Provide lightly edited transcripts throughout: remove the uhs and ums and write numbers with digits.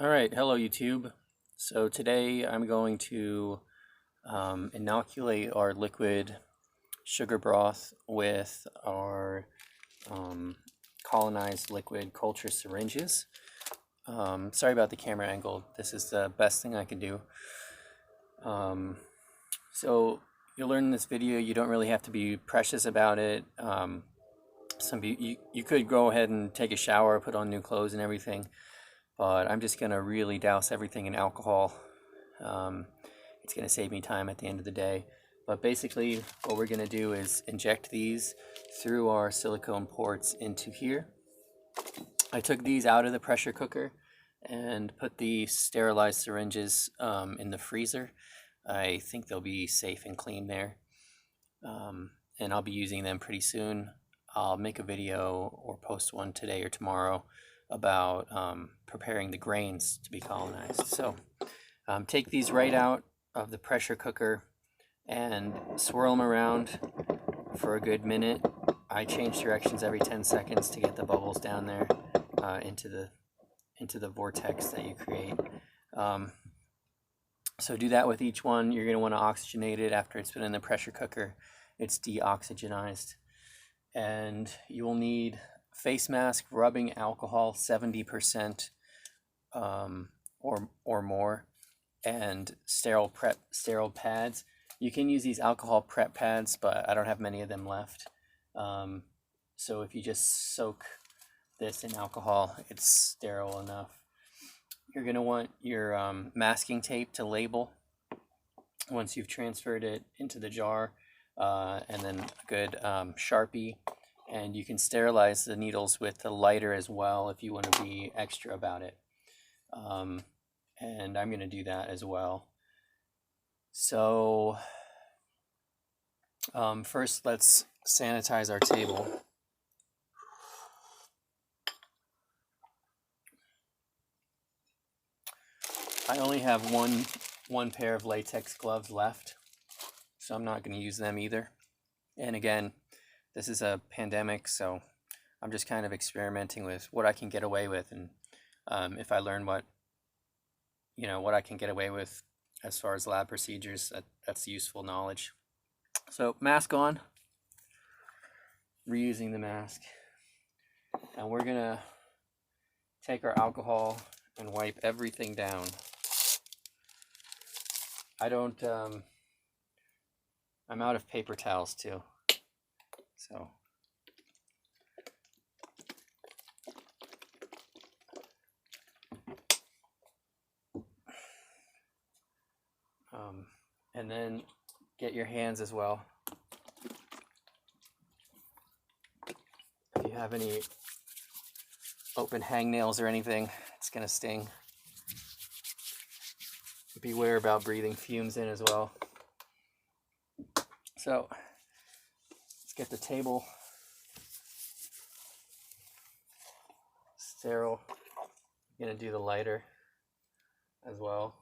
Alright, hello YouTube. So today I'm going to inoculate our liquid sugar broth with our colonized liquid culture syringes. Sorry about the camera angle. This is the best thing I can do. So you'll learn in this video you don't really have to be precious about it. You could go ahead and take a shower, put on new clothes and everything. But I'm just going to really douse everything in alcohol. It's going to save me time at the end of the day. But basically what we're going to do is inject these through our silicone ports into here. I took these out of the pressure cooker and put the sterilized syringes in the freezer. I think they'll be safe and clean there. And I'll be using them pretty soon. I'll make a video or post one today or tomorrow about preparing the grains to be colonized. So take these right out of the pressure cooker and swirl them around for a good minute. I change directions every 10 seconds to get the bubbles down there into the vortex that you create. So do that with each one. You're going to want to oxygenate it after it's been in the pressure cooker. It's deoxygenized. And you will need face mask, rubbing alcohol 70% or more, and sterile pads. You can use these alcohol prep pads, but I don't have many of them left. So if you just soak this in alcohol, it's sterile enough. You're going to want your masking tape to label once you've transferred it into the jar, and then a good Sharpie. And you can sterilize the needles with the lighter as well if you want to be extra about it. And I'm going to do that as well. So first let's sanitize our table. I only have one pair of latex gloves left, so I'm not going to use them either. And again, this is a pandemic, so I'm just kind of experimenting with what I can get away with, and if I learn what I can get away with as far as lab procedures, that's useful knowledge. So mask on, reusing the mask, and we're gonna take our alcohol and wipe everything down. I'm out of paper towels too. So and then get your hands as well. If you have any open hangnails or anything, it's gonna sting. Beware about breathing fumes in as well. So let's get the table sterile. I'm gonna do the lighter as well,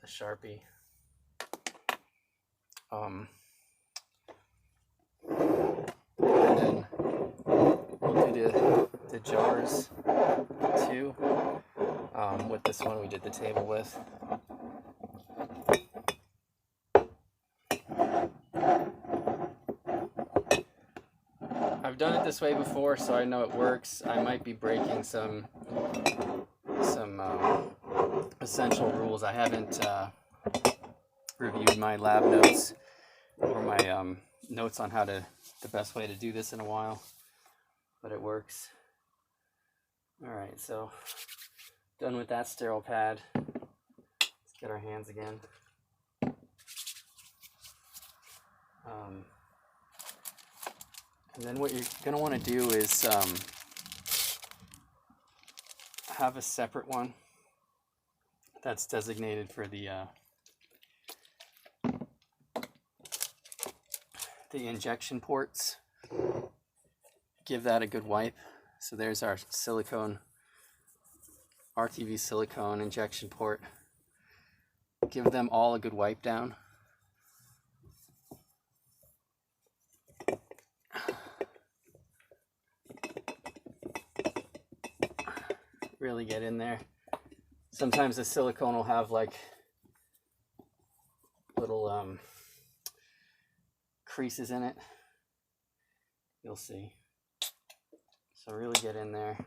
the Sharpie. And then we'll do the jars too. With this one we did the table with. I've done it this way before, so I know it works. I might be breaking some essential rules. I haven't reviewed my lab notes or my notes on the best way to do this in a while, but it works. Alright, so done with that sterile pad. Let's get our hands again. And then what you're going to want to do is have a separate one that's designated for the injection ports. Give that a good wipe. So there's our silicone, RTV silicone injection port. Give them all a good wipe down. really get in there. Sometimes the silicone will have like little creases in it. You'll see. So really get in there.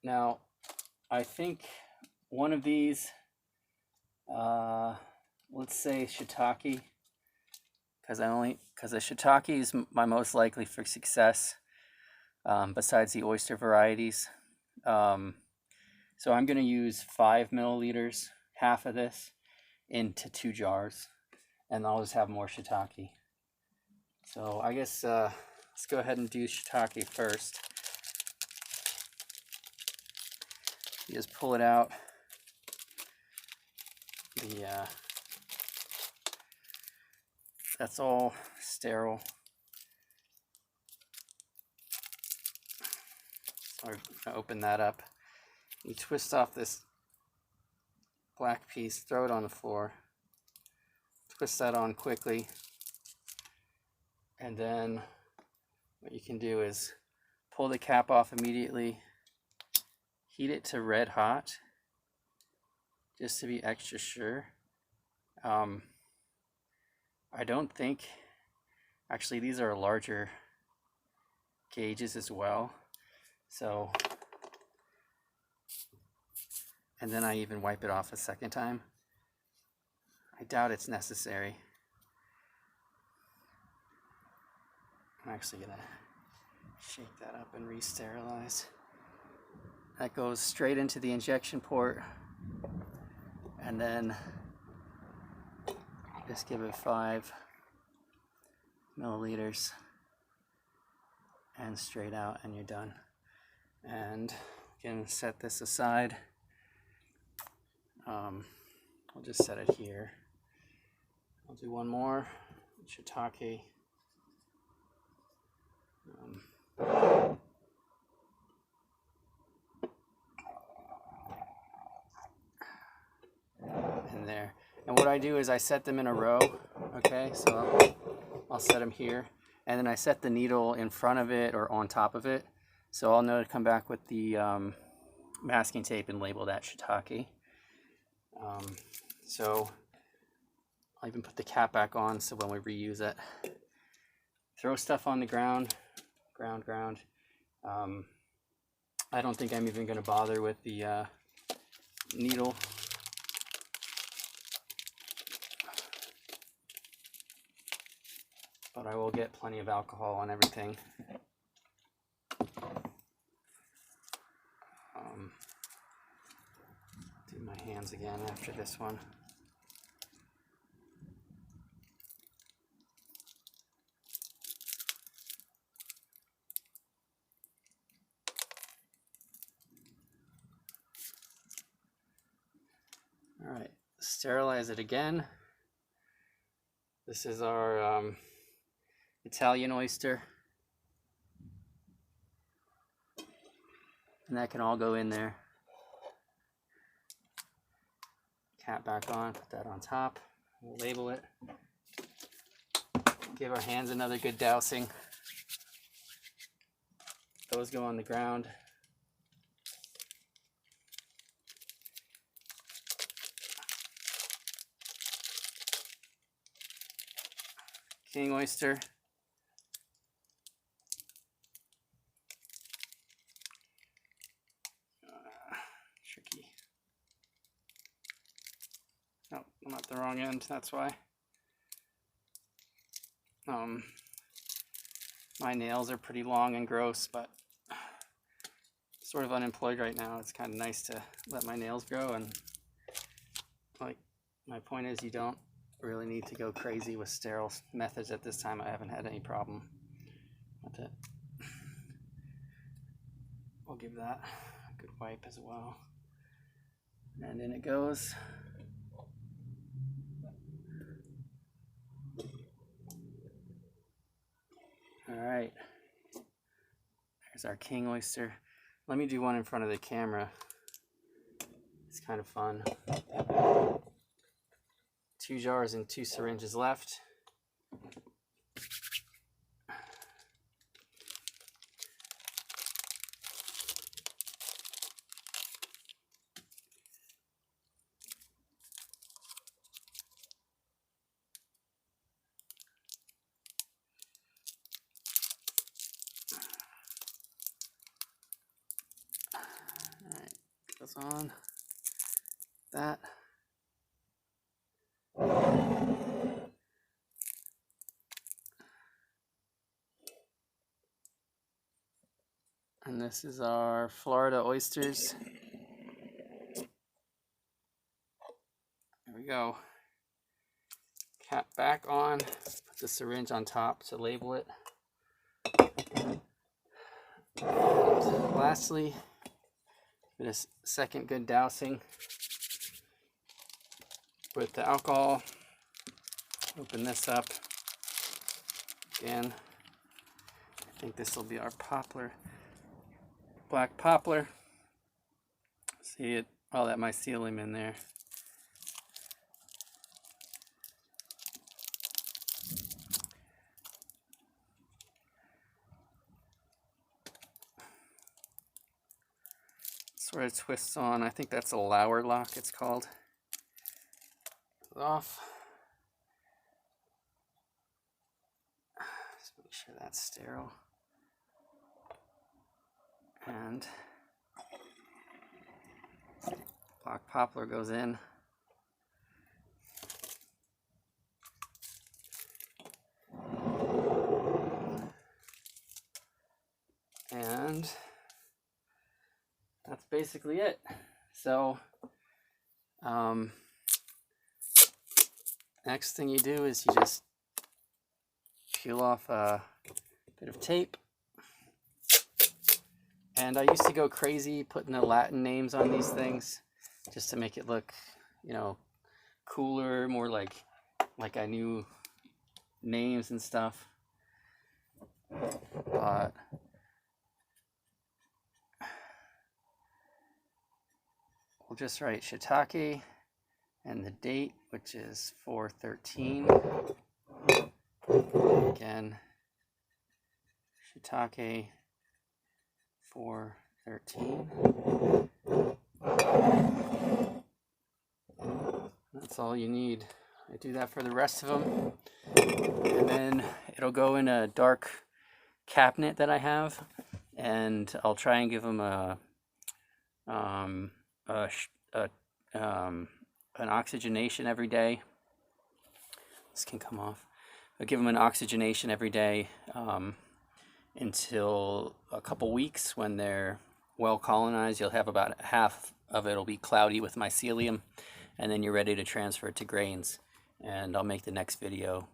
Now, I think one of these, let's say shiitake, because the shiitake is my most likely for success, besides the oyster varieties. So I'm going to use 5 milliliters, half of this, into 2 jars, and I'll just have more shiitake. So I guess let's go ahead and do shiitake first. You just pull it out. That's all sterile. So I'm gonna open that up. You twist off this black piece, throw it on the floor, twist that on quickly, and then what you can do is pull the cap off immediately, heat it to red hot, just to be extra sure. I don't think, actually these are larger gauges as well, so, and then I even wipe it off a second time. I doubt it's necessary. I'm actually gonna shake that up and re-sterilize. That goes straight into the injection port, and then just give it 5 milliliters and straight out, and you're done. And again, set this aside. I'll just set it here. I'll do one more shiitake. In there. And what I do is I set them in a row. Okay, so I'll set them here, and then I set the needle in front of it or on top of it, so I'll know to come back with the masking tape and label that shiitake. So I'll even put the cap back on so when we reuse it. Throw stuff on the ground. I don't think I'm even going to bother with the needle. But I will get plenty of alcohol on everything. Do my hands again after this one. All right, sterilize it again. This is our Italian oyster. And that can all go in there. Cap back on, put that on top. We'll label it. Give our hands another good dousing. Those go on the ground. King oyster. Tricky. Oh, I'm at the wrong end, that's why. My nails are pretty long and gross, but sort of unemployed right now. It's kind of nice to let my nails grow, and like my point is, you don't really need to go crazy with sterile methods at this time. I haven't had any problem with it. We'll give that a good wipe as well. And in it goes. All right, there's our king oyster. Let me do one in front of the camera. It's kind of fun. 2 jars and 2 syringes left. goes on that. And this is our Florida oysters. There we go. Cap back on, put the syringe on top to label it. And lastly, give it a second good dousing with the alcohol. Open this up. Again, I think this will be our poplar, black poplar. See it, all that mycelium in there. Where it twists on. I think that's a lower lock, it's called. Off. Just make sure that's sterile. And black poplar goes in. And that's basically it. So next thing you do is you just peel off a bit of tape. And I used to go crazy putting the Latin names on these things just to make it look, you know, cooler, more like I knew names and stuff. But we'll just write shiitake and the date, which is 4/13. Again, shiitake 4/13. That's all you need. I do that for the rest of them, and then it'll go in a dark cabinet that I have, and I'll try and give them an oxygenation every day. This can come off. I'll give them an oxygenation every day until a couple weeks. When they're well colonized, you'll have about half of it will be cloudy with mycelium, and then you're ready to transfer it to grains. And I'll make the next video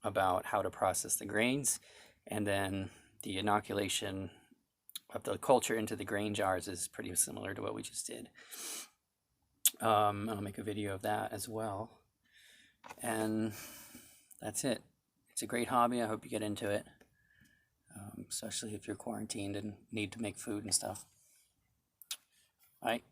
about how to process the grains, and then the inoculation of the culture into the grain jars is pretty similar to what we just did. I'll make a video of that as well. And that's it. It's a great hobby. I hope you get into it, especially if you're quarantined and need to make food and stuff. All right.